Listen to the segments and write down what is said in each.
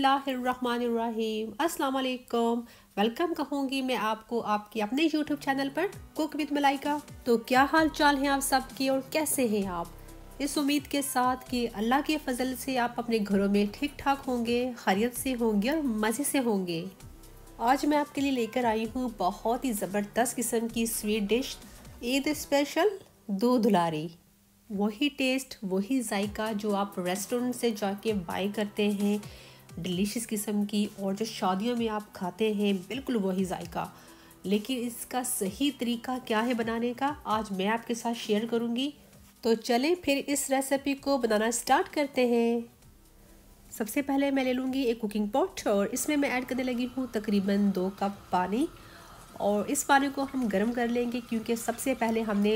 बिस्मिल्लाहिर्रहमानिर्रहीम अस्सलाम वालेकुम। वेलकम कहूँगी मैं आपको आपकी अपने यूट्यूब चैनल पर कुक विद मलाइका। तो क्या हाल चाल है आप सबकी और कैसे हैं आप? इस उम्मीद के साथ कि अल्लाह के फजल से आप अपने घरों में ठीक ठाक होंगे, खैरियत से होंगे और मज़े से होंगे। आज मैं आपके लिए लेकर आई हूँ बहुत ही ज़बरदस्त किस्म की स्वीट डिश, ईद स्पेशल दूध लारी। वही टेस्ट, वही जायका जो आप रेस्टोरेंट से जाके बाय करते हैं, डिलीशियस किस्म की, और जो शादियों में आप खाते हैं बिल्कुल वही जायका। लेकिन इसका सही तरीका क्या है बनाने का, आज मैं आपके साथ शेयर करूंगी। तो चलें फिर इस रेसिपी को बनाना स्टार्ट करते हैं। सबसे पहले मैं ले लूँगी एक कुकिंग पॉट और इसमें मैं ऐड करने लगी हूँ तकरीबन 2 कप पानी। और इस पानी को हम गर्म कर लेंगे क्योंकि सबसे पहले हमने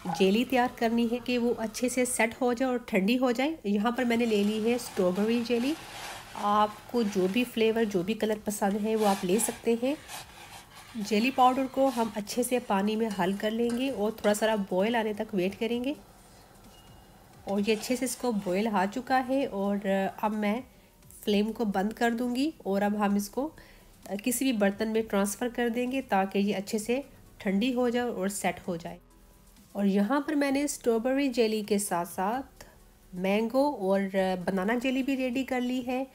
जेली तैयार करनी है कि वो अच्छे से सेट हो जाए और ठंडी हो जाए। यहाँ पर मैंने ले ली है स्ट्रॉबेरी जेली। आपको जो भी फ्लेवर, जो भी कलर पसंद है वो आप ले सकते हैं। जेली पाउडर को हम अच्छे से पानी में हल कर लेंगे और थोड़ा सा बॉयल आने तक वेट करेंगे। और ये अच्छे से इसको बॉयल आ चुका है और अब मैं फ्लेम को बंद कर दूंगी और अब हम इसको किसी भी बर्तन में ट्रांसफ़र कर देंगे ताकि ये अच्छे से ठंडी हो जाए और सेट हो जाए। और यहाँ पर मैंने स्ट्रॉबेरी जेली के साथ साथ मैंगो और बनाना जेली भी रेडी कर ली है।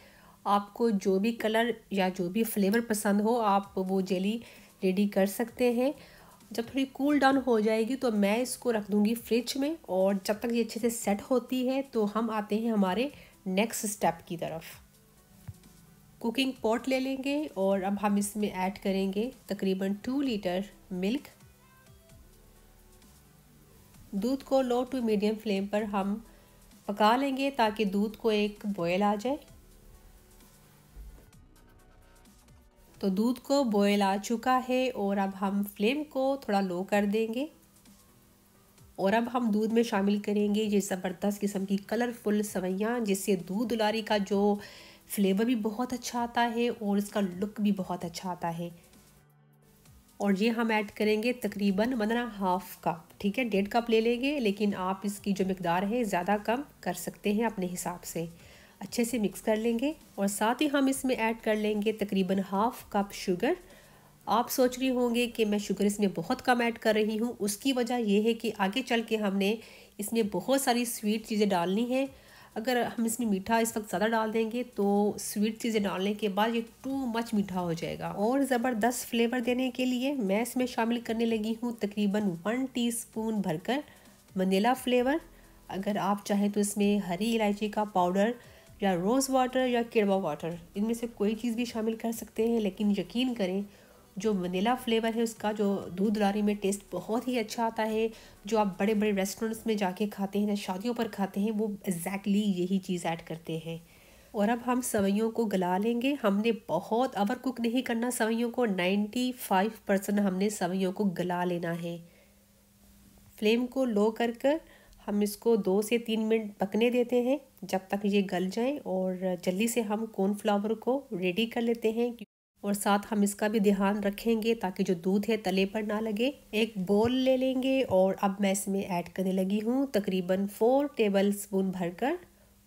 आपको जो भी कलर या जो भी फ्लेवर पसंद हो आप वो जेली रेडी कर सकते हैं। जब थोड़ी कूल डाउन हो जाएगी तो मैं इसको रख दूँगी फ्रिज में, और जब तक ये अच्छे से सेट होती है तो हम आते हैं हमारे नेक्स्ट स्टेप की तरफ। कुकिंग पॉट ले लेंगे और अब हम इसमें ऐड करेंगे तकरीबन 2 लीटर मिल्क। दूध को लो टू मीडियम फ्लेम पर हम पका लेंगे ताकि दूध को एक बॉयल आ जाए। तो दूध को बॉयल आ चुका है और अब हम फ्लेम को थोड़ा लो कर देंगे और अब हम दूध में शामिल करेंगे ये ज़बरदस्त किस्म की कलरफुल सवैयाँ, जिससे दूध लारी का जो फ्लेवर भी बहुत अच्छा आता है और इसका लुक भी बहुत अच्छा आता है। और ये हम ऐड करेंगे तकरीबन 1.5 कप, ठीक है, 1.5 कप ले लेंगे, लेकिन आप इसकी जो मिकदार है ज़्यादा कम कर सकते हैं अपने हिसाब से। अच्छे से मिक्स कर लेंगे और साथ ही हम इसमें ऐड कर लेंगे तकरीबन 1/2 कप शुगर। आप सोच रही होंगे कि मैं शुगर इसमें बहुत कम ऐड कर रही हूँ। उसकी वजह यह है कि आगे चल के हमने इसमें बहुत सारी स्वीट चीज़ें डालनी है। अगर हम इसमें मीठा इस वक्त ज़्यादा डाल देंगे तो स्वीट चीज़ें डालने के बाद ये टू मच मीठा हो जाएगा। और ज़बरदस्त फ्लेवर देने के लिए मैं इसमें शामिल करने लगी हूँ तकरीबन 1 टीस्पून भरकर वनीला फ्लेवर। अगर आप चाहें तो इसमें हरी इलायची का पाउडर या रोज़ वाटर या केड़वा वाटर, इनमें से कोई चीज़ भी शामिल कर सकते हैं, लेकिन यकीन करें जो वनीला फ्लेवर है उसका जो दूध लारी में टेस्ट बहुत ही अच्छा आता है। जो आप बड़े बड़े रेस्टोरेंट्स में जाके खाते हैं या शादियों पर खाते हैं वो एग्जैक्टली यही चीज़ ऐड करते हैं। और अब हम सवैयों को गला लेंगे। हमने बहुत ओवर कुक नहीं करना सवैयों को, 95% हमने सवैयों को गला लेना है। फ्लेम को लो कर कर हम इसको 2 से 3 मिनट पकने देते हैं जब तक ये गल जाए। और जल्दी से हम कॉर्नफ्लावर को रेडी कर लेते हैं और साथ हम इसका भी ध्यान रखेंगे ताकि जो दूध है तले पर ना लगे। एक बोल ले लेंगे और अब मैं इसमें ऐड करने लगी हूँ तकरीबन 4 टेबलस्पून भरकर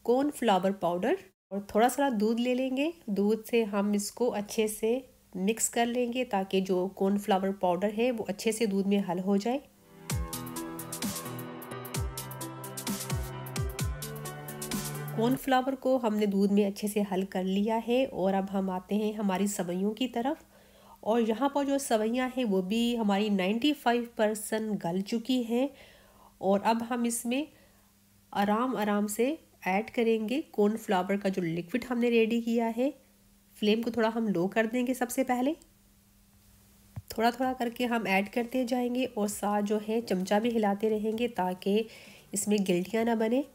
कॉर्नफ्लावर पाउडर, और थोड़ा सा दूध ले लेंगे। दूध से हम इसको अच्छे से मिक्स कर लेंगे ताकि जो कॉर्नफ्लावर पाउडर है वो अच्छे से दूध में हल हो जाए। कॉर्नफ्लावर को हमने दूध में अच्छे से हल कर लिया है और अब हम आते हैं हमारी सवैयों की तरफ। और यहाँ पर जो सवैयाँ हैं वो भी हमारी 95% गल चुकी हैं। और अब हम इसमें आराम आराम से ऐड करेंगे कॉर्नफ्लावर का जो लिक्विड हमने रेडी किया है। फ्लेम को थोड़ा हम लो कर देंगे। सबसे पहले थोड़ा थोड़ा करके हम ऐड करते जाएंगे और साथ जो है चमचा भी हिलाते रहेंगे ताकि इसमें गिल्टियाँ ना बने।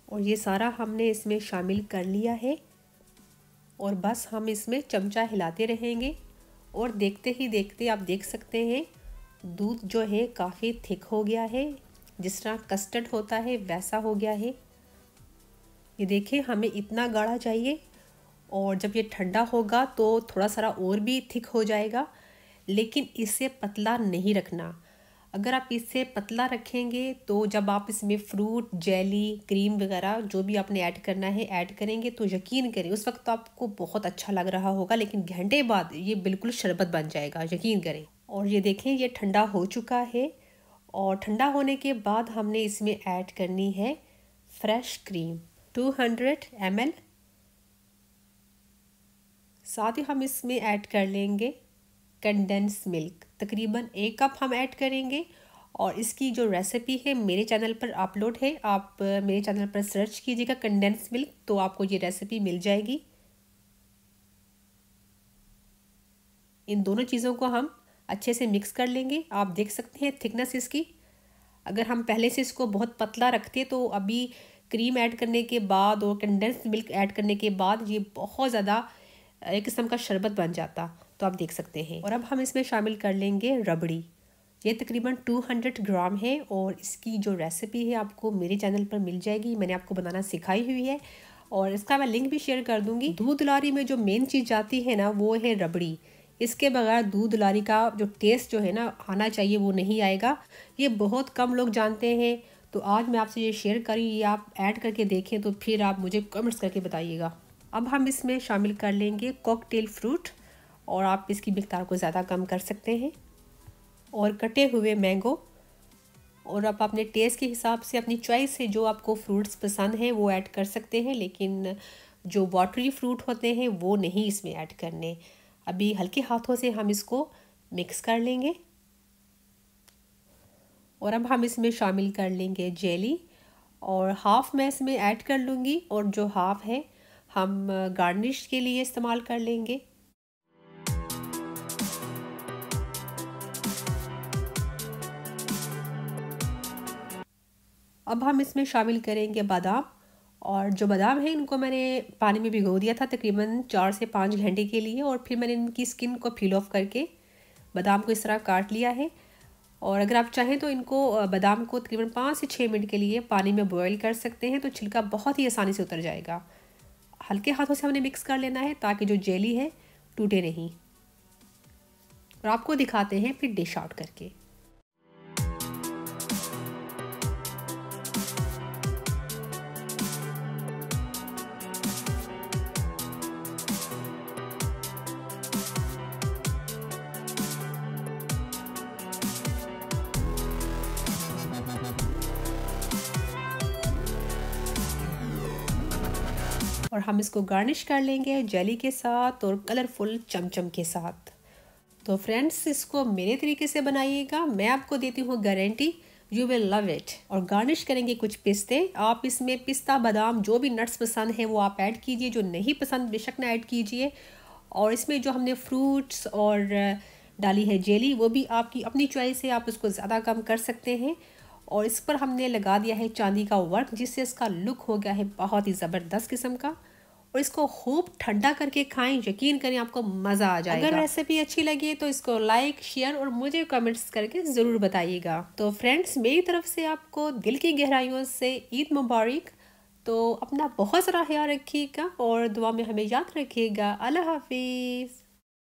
और ये सारा हमने इसमें शामिल कर लिया है और बस हम इसमें चमचा हिलाते रहेंगे। और देखते ही देखते आप देख सकते हैं दूध जो है काफ़ी थिक हो गया है, जिस तरह कस्टर्ड होता है वैसा हो गया है। ये देखिए हमें इतना गाढ़ा चाहिए और जब ये ठंडा होगा तो थोड़ा सा और भी थिक हो जाएगा, लेकिन इसे पतला नहीं रखना। अगर आप इससे पतला रखेंगे तो जब आप इसमें फ्रूट, जेली, क्रीम वगैरह जो भी आपने ऐड करना है ऐड करेंगे तो यकीन करें उस वक्त तो आपको बहुत अच्छा लग रहा होगा, लेकिन घंटे बाद ये बिल्कुल शरबत बन जाएगा, यकीन करें। और ये देखें ये ठंडा हो चुका है और ठंडा होने के बाद हमने इसमें ऐड करनी है फ्रेश क्रीम 200 ml। साथ ही हम इसमें ऐड कर लेंगे कंडेंस मिल्क, तकरीबन 1 कप हम ऐड करेंगे। और इसकी जो रेसिपी है मेरे चैनल पर अपलोड है, आप मेरे चैनल पर सर्च कीजिएगा कंडेंस मिल्क तो आपको ये रेसिपी मिल जाएगी। इन दोनों चीज़ों को हम अच्छे से मिक्स कर लेंगे। आप देख सकते हैं थिकनेस इसकी। अगर हम पहले से इसको बहुत पतला रखते तो अभी क्रीम ऐड करने के बाद और कंडेंस मिल्क ऐड करने के बाद ये बहुत ज़्यादा एक किस्म का शरबत बन जाता, तो आप देख सकते हैं। और अब हम इसमें शामिल कर लेंगे रबड़ी। ये तकरीबन 200 ग्राम है और इसकी जो रेसिपी है आपको मेरे चैनल पर मिल जाएगी, मैंने आपको बनाना सिखाई हुई है और इसका मैं लिंक भी शेयर कर दूंगी। दूध दुलारी में जो मेन चीज़ जाती है ना वो है रबड़ी। इसके बगैर दूध दुलारी का जो टेस्ट जो है ना आना चाहिए वो नहीं आएगा। ये बहुत कम लोग जानते हैं, तो आज मैं आपसे ये शेयर करी, ये आप ऐड करके देखें तो फिर आप मुझे कमेंट्स करके बताइएगा। अब हम इसमें शामिल कर लेंगे कॉकटेल फ्रूट और आप इसकी मिक़दार को ज़्यादा कम कर सकते हैं, और कटे हुए मैंगो। और आप अपने टेस्ट के हिसाब से अपनी चॉइस से जो आपको फ्रूट्स पसंद हैं वो ऐड कर सकते हैं, लेकिन जो वाटरी फ्रूट होते हैं वो नहीं इसमें ऐड करने। अभी हल्के हाथों से हम इसको मिक्स कर लेंगे। और अब हम इसमें शामिल कर लेंगे जेली और हाफ़ मैं इसमें ऐड कर लूँगी और जो हाफ़ है हम गार्निश के लिए इस्तेमाल कर लेंगे। अब हम इसमें शामिल करेंगे बादाम, और जो बादाम है इनको मैंने पानी में भिगो दिया था तकरीबन 4 से 5 घंटे के लिए, और फिर मैंने इनकी स्किन को पील ऑफ करके बादाम को इस तरह काट लिया है। और अगर आप चाहें तो इनको बादाम को तकरीबन 5 से 6 मिनट के लिए पानी में बॉयल कर सकते हैं, तो छिलका बहुत ही आसानी से उतर जाएगा। हल्के हाथों से हमने मिक्स कर लेना है ताकि जो जेली है टूटे नहीं। और आपको दिखाते हैं फिर डिश आउट करके। और हम इसको गार्निश कर लेंगे जेली के साथ और कलरफुल चमचम के साथ। तो फ्रेंड्स इसको मेरे तरीके से बनाइएगा, मैं आपको देती हूँ guarantee, you will love it. और गार्निश करेंगे कुछ पिस्ते, आप इसमें पिस्ता बादाम जो भी नट्स पसंद है वो आप ऐड कीजिए, जो नहीं पसंद बेशक ना ऐड कीजिए। और इसमें जो हमने फ्रूट्स और डाली है जेली वो भी आपकी अपनी चॉइस है, आप उसको ज़्यादा कम कर सकते हैं। और इस पर हमने लगा दिया है चांदी का वर्क, जिससे इसका लुक हो गया है बहुत ही ज़बरदस्त किस्म का। और इसको खूब ठंडा करके खाएं, यकीन करें आपको मज़ा आ जाएगा। अगर रेसिपी अच्छी लगी तो इसको लाइक, शेयर और मुझे कमेंट्स करके ज़रूर बताइएगा। तो फ्रेंड्स मेरी तरफ से आपको दिल की गहराइयों से ईद मुबारक। तो अपना बहुत सारा ख्याल रखिएगा और दुआ में हमें याद रखिएगा। अल्लाह हाफिज़।